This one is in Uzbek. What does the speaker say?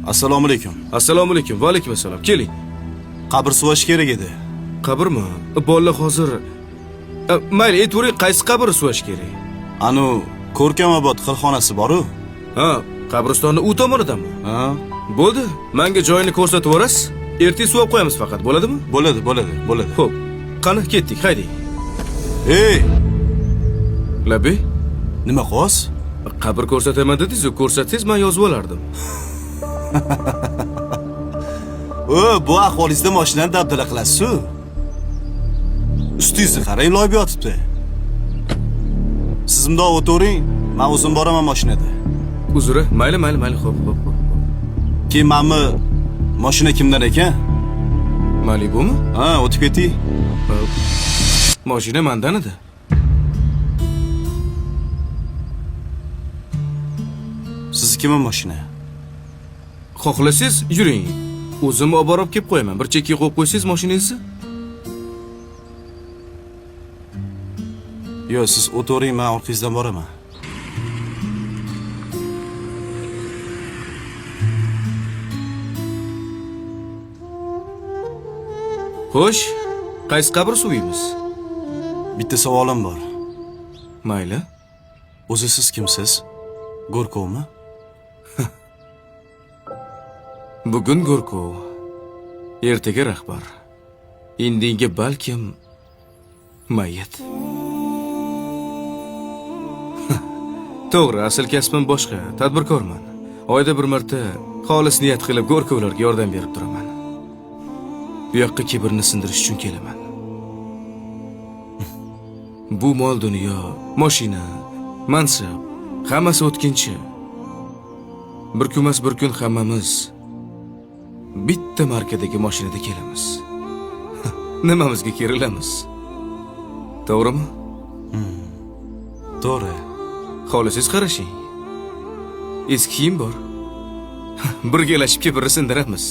Assalomu alaykum. Assalomu alaykum. Va alaykum assalom. Keling. Qabr suvash kerak edi. Qabrmi? Bolalar hozir mayli, aytavering, qaysi qabr suvash kerak? Anu Ko'rkamobod qilxonasi bor-ku. Ha, qabristonni u tomonidanmi? Ha, Bo'ldi. Menga joyini ko'rsatib yuborasiz. Ertaga suvab qo'yamiz faqat, bo'ladimi? bo'ladi. Xo'p. Qani, ketdik, hayding. Ey, Labi, nima qos? qabr ko'rsataman dedingiz-ku, ko'rsatsangiz men yozib olardim. Bu ahvolingizda mashinani dabdala qilasiz-ku. Ustingizni qarang, loyib yotibdi. Siz bundoq o'tiring, men o'zim boraman mashinada. Uzr, mayli, xo'p. Keyin menmi mashina kimdan ekan? Malibumi? Ha, o'tib keting. Mashina mendan edi. Siznikimi mashina? Xohlasangiz yuring. O'zim olib borib kelib qo'yaman. Bir chekka qo'yib qo'ysangiz mashinangizni. Yo'q, siz o'tiring, men orqangizdan boraman. Xo'sh, qaysi qabr suviymiz? Bitta savolim bor. Mayli. O'zi siz kimsiz? Go'rkovmi? Bugun Go'rkov, ertaga rahbar. Indinga balkim mayit. To'g'ri, asl kasbim boshqa, tadbirkorman. Oyda bir marta xolis niyat qilib Go'rkovlarga yordam berib turaman. Bu yoqqa kibrni sindirish uchun kelaman. Bu mol dunyo, mashina, mansab, hammasi o'tkinchi. Bir kunmas bir kun hammamiz bitta markadagi mashinada kelamiz. Nimamizga kerilamiz? To'g'rimi? To'g'ri. Xohlasangiz qarashing. Eski kiyim bor. Birgalashib kibrni sindiramiz.